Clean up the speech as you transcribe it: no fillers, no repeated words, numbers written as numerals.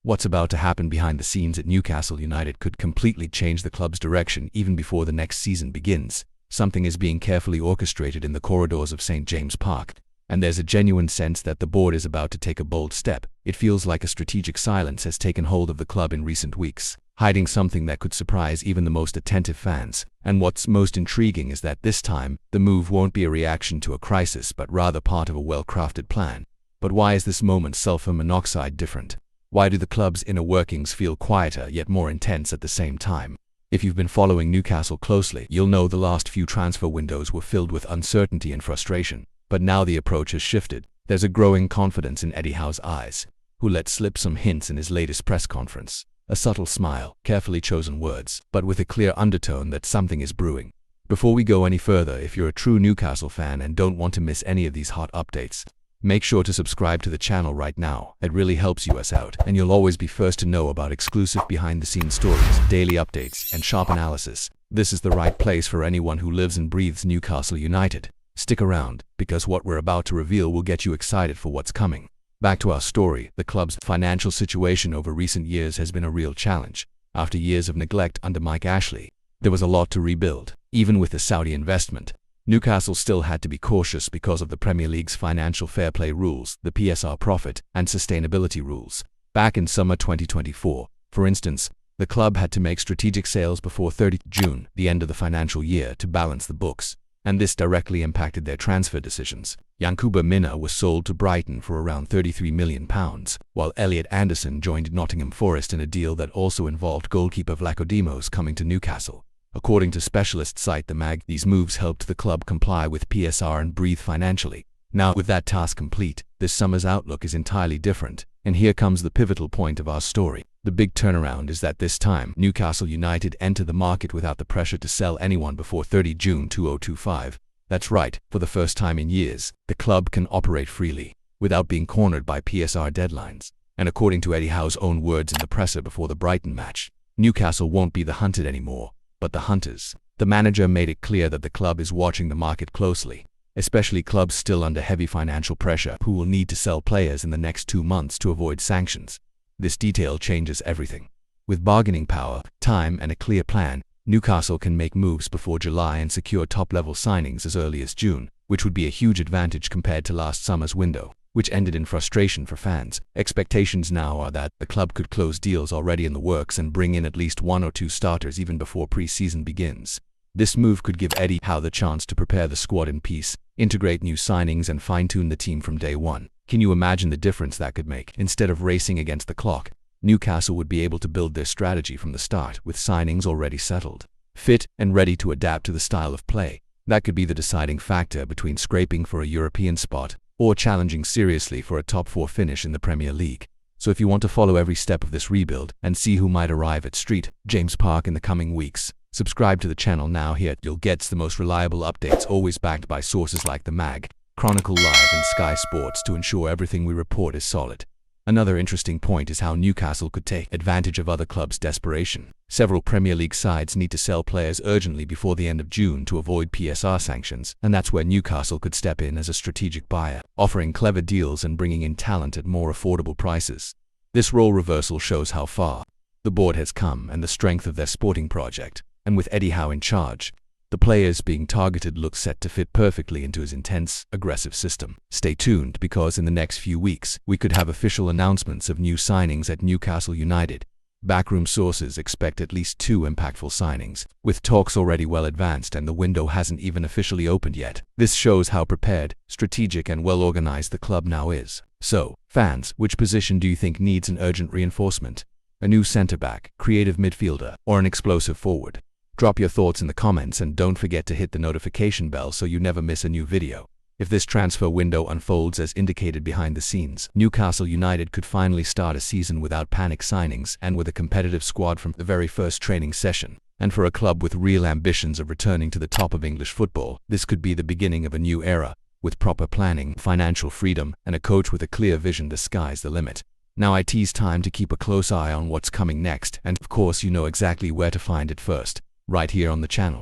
What's about to happen behind the scenes at Newcastle United could completely change the club's direction even before the next season begins. Something is being carefully orchestrated in the corridors of St. James Park, and there's a genuine sense that the board is about to take a bold step. It feels like a strategic silence has taken hold of the club in recent weeks, hiding something that could surprise even the most attentive fans. And what's most intriguing is that this time, the move won't be a reaction to a crisis but rather part of a well-crafted plan. But why is this moment's sulfur monoxide different? Why do the club's inner workings feel quieter yet more intense at the same time? If you've been following Newcastle closely, you'll know the last few transfer windows were filled with uncertainty and frustration. But now the approach has shifted. There's a growing confidence in Eddie Howe's eyes, who let slip some hints in his latest press conference. A subtle smile, carefully chosen words, but with a clear undertone that something is brewing. Before we go any further, if you're a true Newcastle fan and don't want to miss any of these hot updates, make sure to subscribe to the channel right now. It really helps us out, and you'll always be first to know about exclusive behind-the-scenes stories, daily updates, and sharp analysis. This is the right place for anyone who lives and breathes Newcastle United. Stick around, because what we're about to reveal will get you excited for what's coming. Back to our story, the club's financial situation over recent years has been a real challenge. After years of neglect under Mike Ashley, there was a lot to rebuild. Even with the Saudi investment, Newcastle still had to be cautious because of the Premier League's financial fair play rules, the PSR profit and sustainability rules. Back in summer 2024, for instance, the club had to make strategic sales before 30 June, the end of the financial year, to balance the books, and this directly impacted their transfer decisions. Yankuba Minna was sold to Brighton for around £33 million, while Elliot Anderson joined Nottingham Forest in a deal that also involved goalkeeper Vlachodimos coming to Newcastle. According to specialist site The Mag, these moves helped the club comply with PSR and breathe financially. Now, with that task complete, this summer's outlook is entirely different, and here comes the pivotal point of our story. The big turnaround is that this time, Newcastle United enter the market without the pressure to sell anyone before 30 June 2025. That's right, for the first time in years, the club can operate freely, without being cornered by PSR deadlines. And according to Eddie Howe's own words in the presser before the Brighton match, Newcastle won't be the hunted anymore, but the hunters. The manager made it clear that the club is watching the market closely, especially clubs still under heavy financial pressure who will need to sell players in the next 2 months to avoid sanctions. This detail changes everything. With bargaining power, time, and a clear plan, Newcastle can make moves before July and secure top-level signings as early as June, which would be a huge advantage compared to last summer's window, which ended in frustration for fans. Expectations now are that the club could close deals already in the works and bring in at least 1 or 2 starters even before pre-season begins. This move could give Eddie Howe the chance to prepare the squad in peace, integrate new signings, and fine-tune the team from day one. Can you imagine the difference that could make? Instead of racing against the clock, Newcastle would be able to build their strategy from the start, with signings already settled, fit, and ready to adapt to the style of play. That could be the deciding factor between scraping for a European spot or challenging seriously for a top 4 finish in the Premier League. So if you want to follow every step of this rebuild and see who might arrive at St. James Park in the coming weeks, subscribe to the channel now. Here you'll get the most reliable updates, always backed by sources like The Mag, Chronicle Live, and Sky Sports to ensure everything we report is solid. Another interesting point is how Newcastle could take advantage of other clubs' desperation. Several Premier League sides need to sell players urgently before the end of June to avoid PSR sanctions, and that's where Newcastle could step in as a strategic buyer, offering clever deals and bringing in talent at more affordable prices. This role reversal shows how far the board has come and the strength of their sporting project. And with Eddie Howe in charge, the players being targeted look set to fit perfectly into his intense, aggressive system. Stay tuned, because in the next few weeks, we could have official announcements of new signings at Newcastle United. Backroom sources expect at least 2 impactful signings, with talks already well advanced and the window hasn't even officially opened yet. This shows how prepared, strategic, and well-organized the club now is. So, fans, which position do you think needs an urgent reinforcement? A new centre-back, creative midfielder, or an explosive forward? Drop your thoughts in the comments and don't forget to hit the notification bell so you never miss a new video. If this transfer window unfolds as indicated behind the scenes, Newcastle United could finally start a season without panic signings and with a competitive squad from the very first training session. And for a club with real ambitions of returning to the top of English football, this could be the beginning of a new era, with proper planning, financial freedom, and a coach with a clear vision. The sky's the limit. Now it's time to keep a close eye on what's coming next, and of course you know exactly where to find it first, right here on the channel.